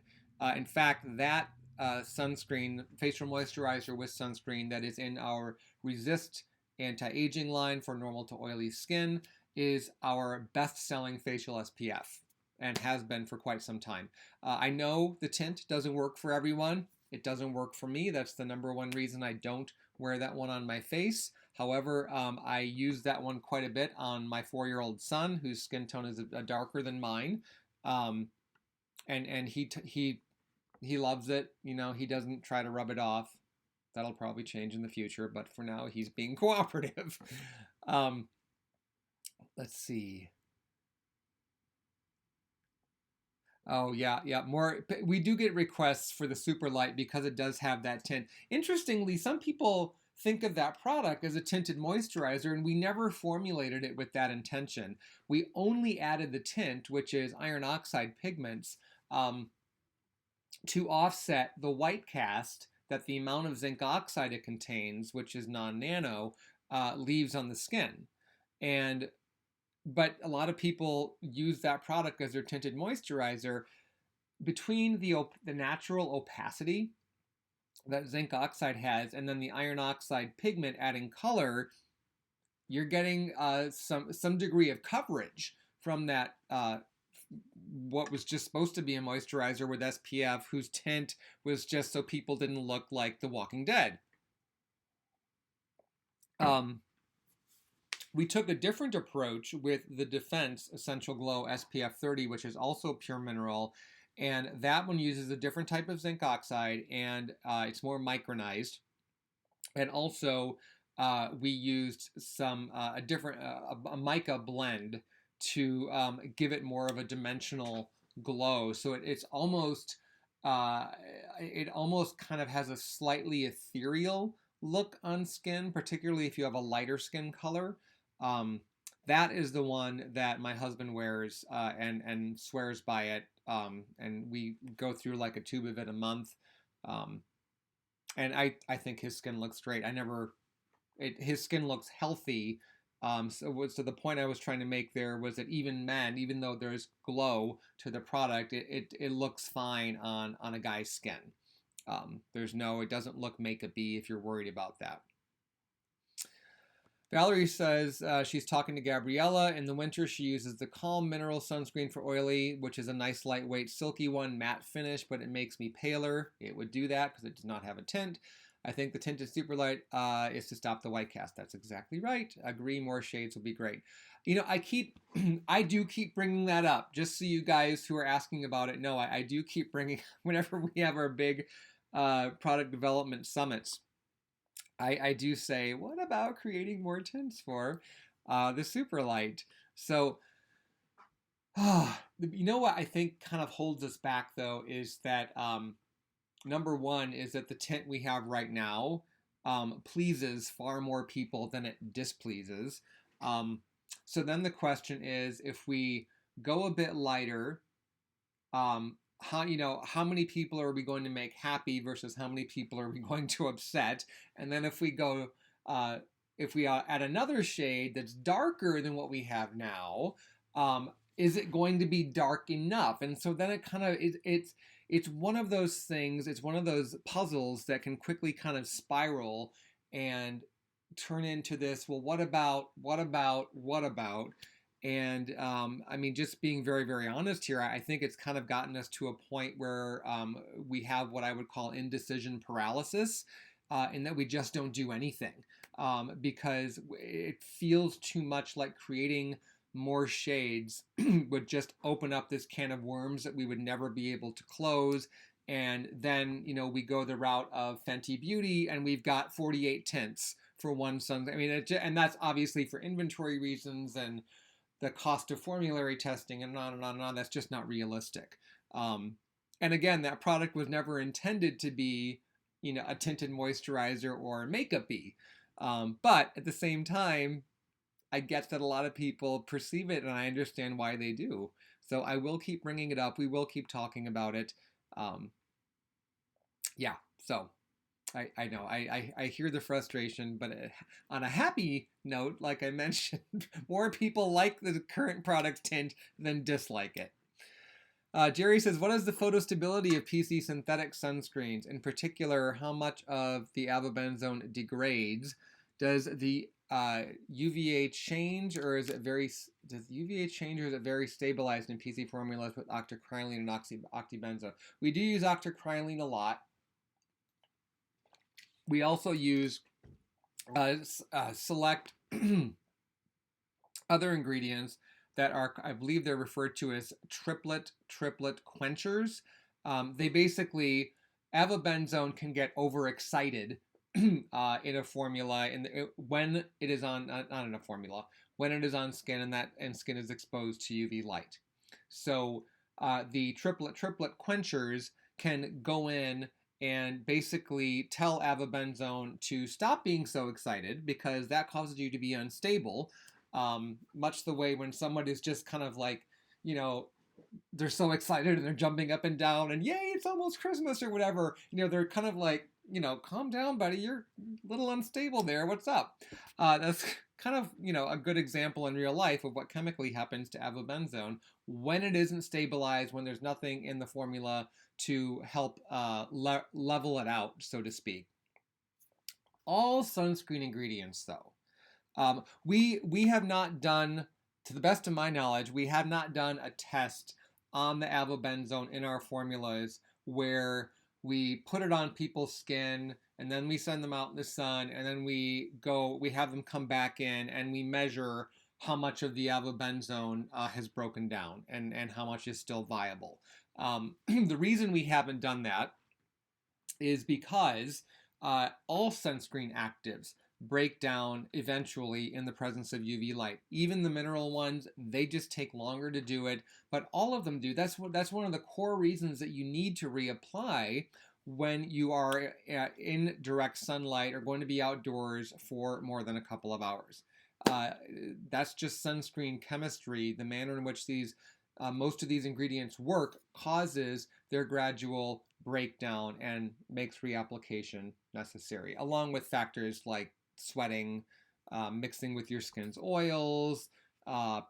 In fact, that sunscreen, facial moisturizer with sunscreen that is in our Resist anti-aging line for normal to oily skin is our best-selling facial SPF and has been for quite some time. I know the tint doesn't work for everyone. It doesn't work for me. That's the #1 reason I don't wear that one on my face. However, I use that one quite a bit on my 4-year-old son, whose skin tone is darker than mine. and he loves it. You know, he doesn't try to rub it off. That'll probably change in the future, but for now, he's being cooperative. um, let's see. Oh yeah, yeah. More. We do get requests for the super light because it does have that tint. Interestingly, some people think of that product as a tinted moisturizer, and we never formulated it with that intention. We only added the tint, which is iron oxide pigments, to offset the white cast that the amount of zinc oxide it contains, which is non-nano, leaves on the skin. And but a lot of people use that product as their tinted moisturizer. Between the natural opacity that zinc oxide has and then the iron oxide pigment adding color, you're getting some degree of coverage from that what was just supposed to be a moisturizer with SPF, whose tint was just so people didn't look like The Walking Dead. We took a different approach with the Defense Essential Glow SPF 30, which is also pure mineral, and that one uses a different type of zinc oxide, and it's more micronized. And also, we used some a mica blend to give it more of a dimensional glow. So it almost kind of has a slightly ethereal look on skin, particularly if you have a lighter skin color. That is the one that my husband wears and swears by it. And we go through like a tube of it a month. And I think his skin looks great. His skin looks healthy. So the point I was trying to make there was that even men, even though there's glow to the product, it looks fine on a guy's skin. It doesn't look makeup-y if you're worried about that. Valerie says she's talking to Gabriella. In the winter, she uses the Calm Mineral Sunscreen for oily, which is a nice, lightweight, silky one, matte finish, but it makes me paler. It would do that because it does not have a tint. I think the tinted super light is to stop the white cast. That's exactly right. Agree, more shades would be great. You know, I do keep bringing that up, just so you guys who are asking about it know. I do keep bringing, whenever we have our big product development summits, I do say, what about creating more tints for the super light? So, you know what I think kind of holds us back, though, is that number one is that the tint we have right now pleases far more people than it displeases. So then the question is, if we go a bit lighter, how many people are we going to make happy versus how many people are we going to upset? And then if we go, if we add another shade that's darker than what we have now, is it going to be dark enough? And so then it kind of it's one of those things. It's one of those puzzles that can quickly kind of spiral and turn into this. Well, what about? And I mean, just being very, very honest here, I think it's kind of gotten us to a point where we have what I would call indecision paralysis, in that we just don't do anything because it feels too much like creating more shades would just open up this can of worms that we would never be able to close. And then, we go the route of Fenty Beauty and we've got 48 tints for one sun. I mean, and that's obviously for inventory reasons and the cost of formulary testing and on and on and on. That's just not realistic. And again, that product was never intended to be, a tinted moisturizer or makeup-y. But at the same time, I get that a lot of people perceive it, and I understand why they do. So I will keep bringing it up. We will keep talking about it. Yeah, so I know, I hear the frustration, but on a happy note, like I mentioned, more people like the current product tint than dislike it. Jerry says, what is the photostability of PC synthetic sunscreens? In particular, how much of the avobenzone degrades? Does the UVA change, or is it very stabilized in PC formulas with octocrylene and oxybenzo? We do use octocrylene a lot. We also use select other ingredients that are, I believe they're referred to as triplet quenchers. They basically, avobenzone can get overexcited in a formula when it is on, not in a formula, when it is on skin and skin is exposed to UV light. So the triplet quenchers can go in and basically tell avobenzone to stop being so excited, because that causes you to be unstable. Much the way when someone is just kind of like, they're so excited and they're jumping up and down and yay, it's almost Christmas or whatever. They're kind of like, calm down, buddy. You're a little unstable there. What's up? That's kind of, a good example in real life of what chemically happens to avobenzone when it isn't stabilized, when there's nothing in the formula to help level it out, so to speak. All sunscreen ingredients, though, we have not done, to the best of my knowledge, we have not done a test on the avobenzone in our formulas where we put it on people's skin and then we send them out in the sun and then we have them come back in and we measure how much of the avobenzone has broken down and how much is still viable. The reason we haven't done that is because all sunscreen actives break down eventually in the presence of UV light. Even the mineral ones, they just take longer to do it, but all of them do. That's one of the core reasons that you need to reapply when you are in direct sunlight or going to be outdoors for more than a couple of hours. That's just sunscreen chemistry. The manner in which these most of these ingredients work causes their gradual breakdown and makes reapplication necessary, along with factors like sweating, mixing with your skin's oils,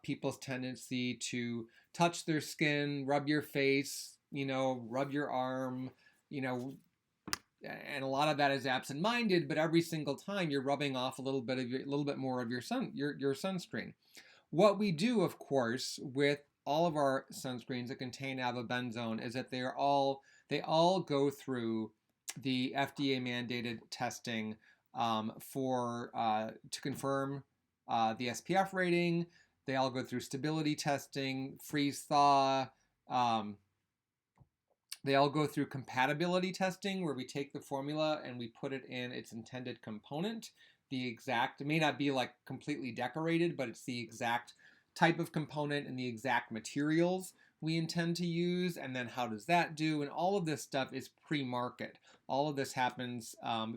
people's tendency to touch their skin, rub your face, rub your arm, and a lot of that is absent-minded, but every single time you're rubbing off a little bit more of your sunscreen. What we do, of course, with all of our sunscreens that contain avobenzone is that they all go through the FDA mandated testing to confirm the SPF rating. They all go through stability testing, freeze thaw. They all go through compatibility testing, where we take the formula and we put it in its intended component. It may not be like completely decorated, but it's the exact type of component and the exact materials we intend to use. And then how does that do? And all of this stuff is pre-market. All of this happens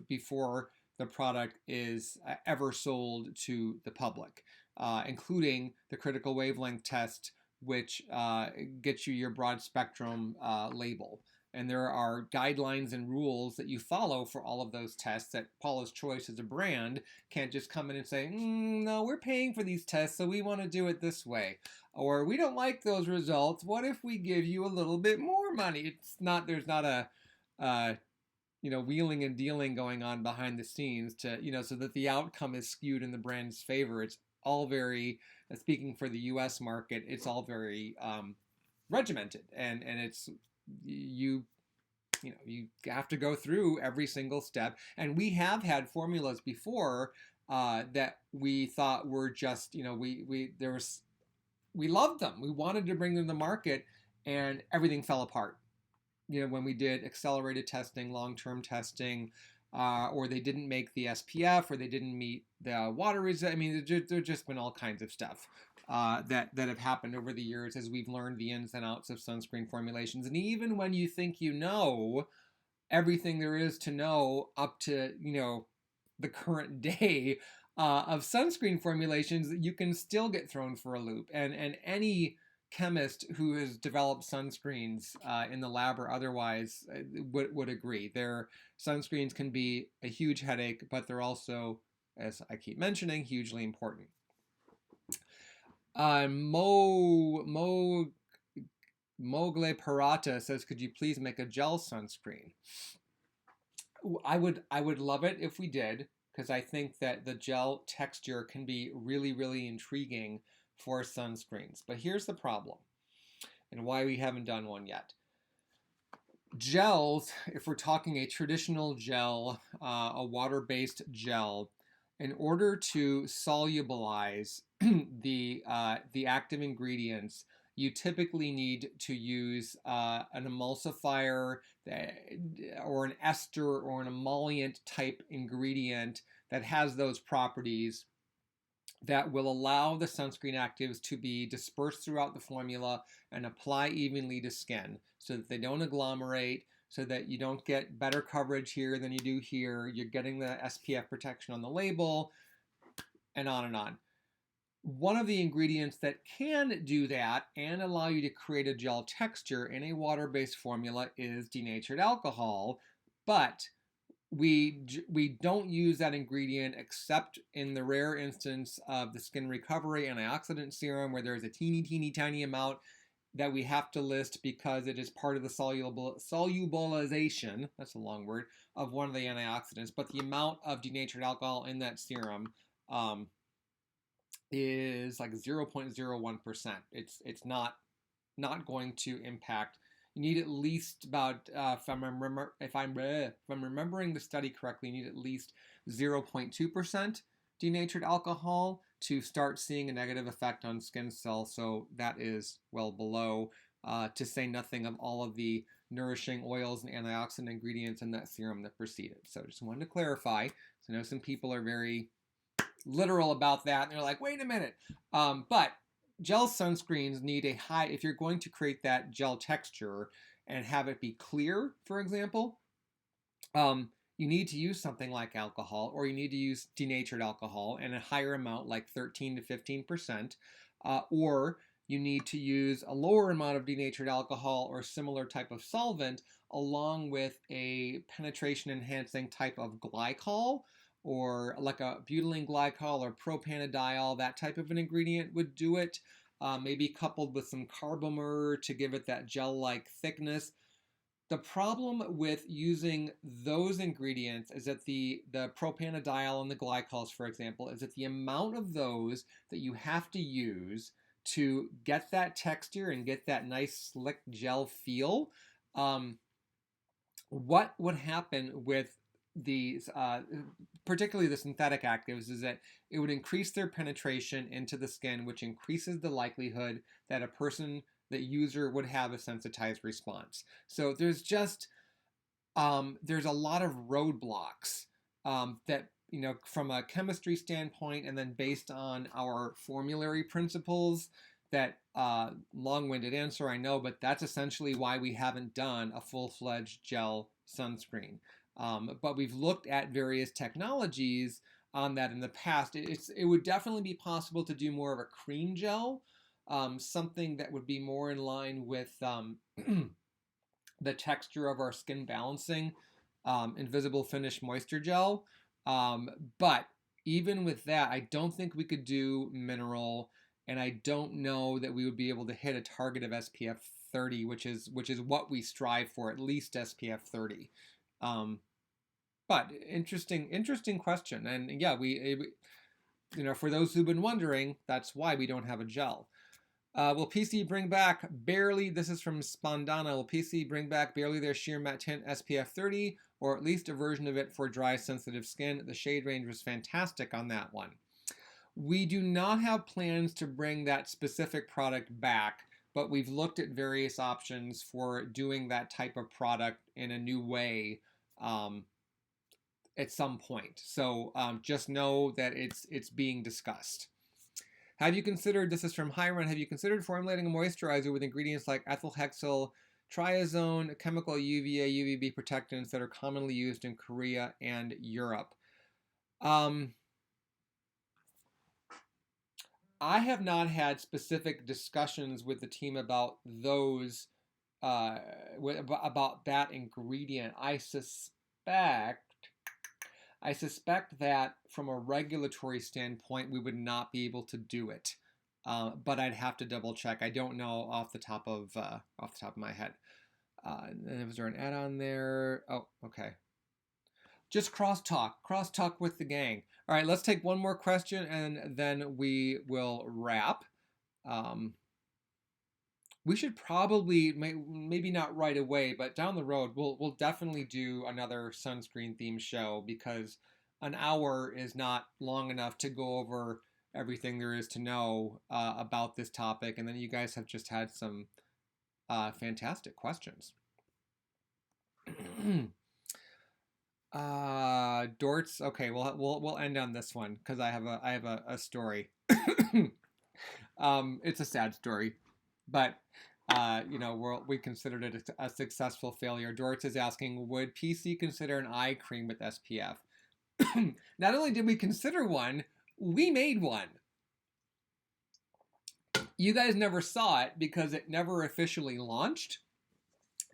before the product is ever sold to the public, including the critical wavelength test, which gets you your broad spectrum label. And there are guidelines and rules that you follow for all of those tests that Paula's Choice as a brand can't just come in and say, no, we're paying for these tests, so we want to do it this way. Or we don't like those results. What if we give you a little bit more money? There's not a wheeling and dealing going on behind the scenes to, so that the outcome is skewed in the brand's favor. It's all very, speaking for the US market, it's all very regimented, and it's, you have to go through every single step. And we have had formulas before that we thought were just, we loved them. We wanted to bring them to the market, and everything fell apart. When we did accelerated testing, long-term testing, or they didn't make the SPF, or they didn't meet the water resistance. I mean, there's just been all kinds of stuff that have happened over the years as we've learned the ins and outs of sunscreen formulations. And even when you think you know everything there is to know up to, the current day of sunscreen formulations, you can still get thrown for a loop. And any chemist who has developed sunscreens in the lab or otherwise would agree. Their sunscreens can be a huge headache, but they're also, as I keep mentioning, hugely important. Mogle Parata says, could you please make a gel sunscreen? I would love it if we did, because I think that the gel texture can be really, really intriguing for sunscreens. But here's the problem, and why we haven't done one yet. Gels, if we're talking a traditional gel, a water-based gel, in order to solubilize the active ingredients, you typically need to use an emulsifier or an ester or an emollient type ingredient that has those properties that will allow the sunscreen actives to be dispersed throughout the formula and apply evenly to skin so that they don't agglomerate, so that you don't get better coverage here than you do here. You're getting the SPF protection on the label, and on and on. One of the ingredients that can do that and allow you to create a gel texture in a water-based formula is denatured alcohol, but we don't use that ingredient except in the rare instance of the skin recovery antioxidant serum, where there's a teeny tiny amount that we have to list because it is part of the solubilization, that's a long word, of one of the antioxidants. But the amount of denatured alcohol in that serum is like 0.01%. It's not going to impact. You need at least about, if I'm remembering the study correctly, you need at least 0.2% denatured alcohol to start seeing a negative effect on skin cells. So that is well below, to say nothing of all of the nourishing oils and antioxidant ingredients in that serum that precede it. So just wanted to clarify. So I know some people are very literal about that, and they're like, wait a minute. But gel sunscreens need a high, if you're going to create that gel texture and have it be clear, for example, you need to use something like alcohol, or you need to use denatured alcohol in a higher amount, like 13 to 15%, or you need to use a lower amount of denatured alcohol or similar type of solvent along with a penetration enhancing type of glycol, or like a butylene glycol or propanediol. That type of an ingredient would do it, maybe coupled with some carbomer to give it that gel-like thickness. The problem with using those ingredients is that the propanediol and the glycols, for example, is that the amount of those that you have to use to get that texture and get that nice slick gel feel. What would happen with these, particularly the synthetic actives, is that it would increase their penetration into the skin, which increases the likelihood that a person, the user, would have a sensitized response. So there's just, there's a lot of roadblocks that, you know, from a chemistry standpoint, and then based on our formulary principles, that long-winded answer, I know, but that's essentially why we haven't done a full-fledged gel sunscreen. But we've looked at various technologies on that in the past. It would definitely be possible to do more of a cream gel, something that would be more in line with the texture of our skin balancing invisible finish moisture gel. But even with that, I don't think we could do mineral, and I don't know that we would be able to hit a target of SPF 30, which is what we strive for, at least SPF 30. But interesting question, and yeah, you know, for those who've been wondering, that's why we don't have a gel. Will PC bring back barely, this is from Spondana, will PC bring back barely their sheer matte tint SPF 30, or at least a version of it for dry, sensitive skin? The shade range was fantastic on that one. We do not have plans to bring that specific product back, but we've looked at various options for doing that type of product in a new way at some point. So just know that it's being discussed. Have you considered, this is from Hiron, have you considered formulating a moisturizer with ingredients like ethyl hexyl, triazone, chemical UVA, UVB protectants that are commonly used in Korea and Europe? I have not had specific discussions with the team about those, about that ingredient. I suspect that from a regulatory standpoint, we would not be able to do it, but I'd have to double check. I don't know off the top of my head. And was there an add-on there? Oh, okay. Just cross-talk with the gang. All right, let's take one more question, and then we will wrap. We should probably, maybe not right away, but down the road, we'll definitely do another sunscreen themed show, because an hour is not long enough to go over everything there is to know about this topic. And then you guys have just had some fantastic questions. Dortz. Okay, we'll end on this one because I have a story. It's a sad story, but we considered it a successful failure. Dortz is asking, would PC consider an eye cream with SPF? Not only did we consider one, we made one. You guys never saw it because it never officially launched.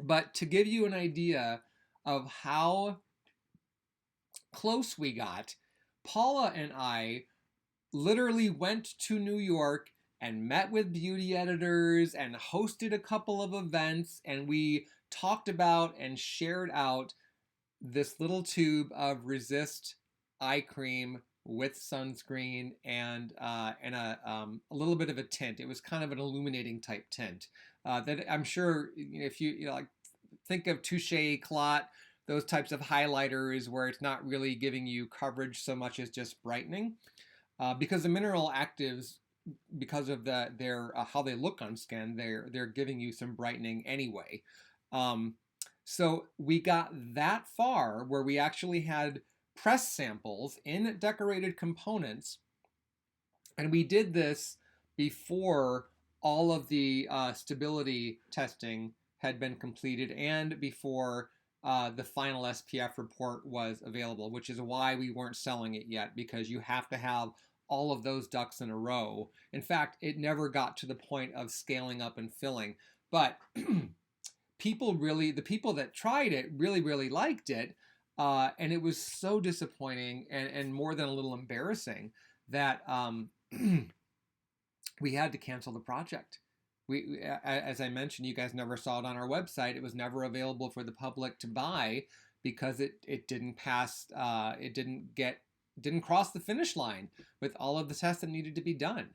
But to give you an idea of how close we got, Paula and I literally went to New York and met with beauty editors and hosted a couple of events, and we talked about and shared out this little tube of Resist eye cream with sunscreen and a little bit of a tint. It was kind of an illuminating type tint that I'm sure if you like think of Touche, Clot, those types of highlighters where it's not really giving you coverage so much as just brightening. Because the mineral actives, because of their how they look on skin, they're giving you some brightening anyway. So we got that far where we actually had press samples in decorated components, and we did this before all of the stability testing had been completed and before the final SPF report was available, which is why we weren't selling it yet, because you have to have all of those ducks in a row. In fact, it never got to the point of scaling up and filling. But the people that tried it really liked it. And it was so disappointing and more than a little embarrassing that we had to cancel the project. As I mentioned, you guys never saw it on our website. It was never available for the public to buy because it didn't pass. It didn't cross the finish line with all of the tests that needed to be done.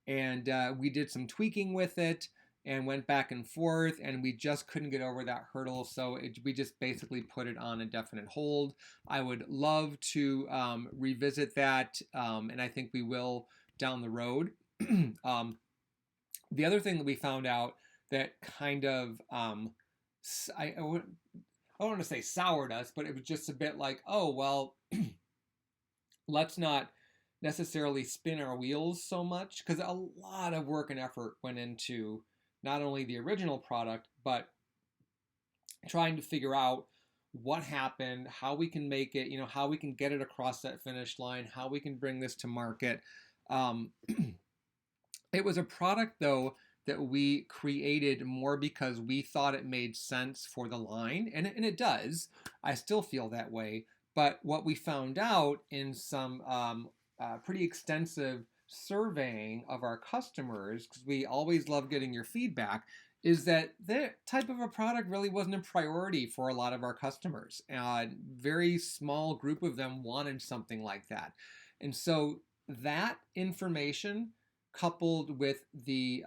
And we did some tweaking with it and went back and forth, and we just couldn't get over that hurdle. So we just basically put it on a definite hold. I would love to revisit that, and I think we will down the road. The other thing that we found out that kind of, I don't want to say soured us, but it was just a bit like, oh, well, let's not necessarily spin our wheels so much, because a lot of work and effort went into not only the original product, but trying to figure out what happened, how we can make it, how we can get it across that finish line, how we can bring this to market. It was a product, though, that we created more because we thought it made sense for the line, and it does. I still feel that way. But what we found out in some pretty extensive surveying of our customers, because we always love getting your feedback, is that that type of a product really wasn't a priority for a lot of our customers. Very small group of them wanted something like that. And so that information, coupled with the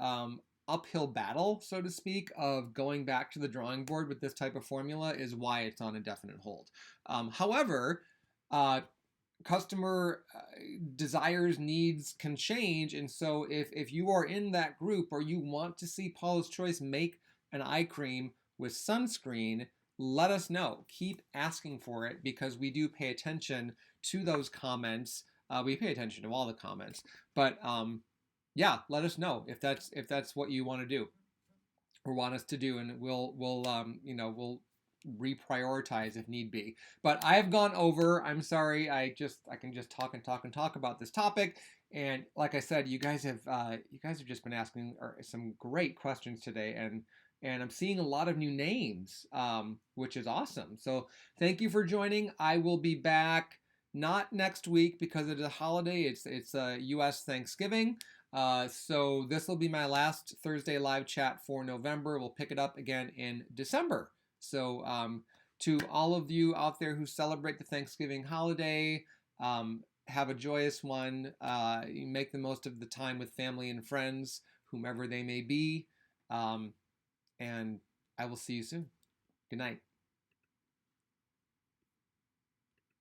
uphill battle, so to speak, of going back to the drawing board with this type of formula, is why it's on a definite hold. However, customer desires, needs can change, and so if you are in that group or you want to see Paula's Choice make an eye cream with sunscreen, let us know. Keep asking for it, because we do pay attention to those comments. We pay attention to all the comments, but yeah, let us know if that's what you want to do or want us to do, and we'll reprioritize if need be. But I have gone over. I'm sorry. I can just talk and talk and talk about this topic. And like I said, you guys have just been asking some great questions today, and I'm seeing a lot of new names, which is awesome. So thank you for joining. I will be back not next week because it's a holiday. It's U.S. Thanksgiving. So this will be my last Thursday live chat for November. We'll pick it up again in December. So to all of you out there who celebrate the Thanksgiving holiday, have a joyous one. Make the most of the time with family and friends, whomever they may be. And I will see you soon. Good night.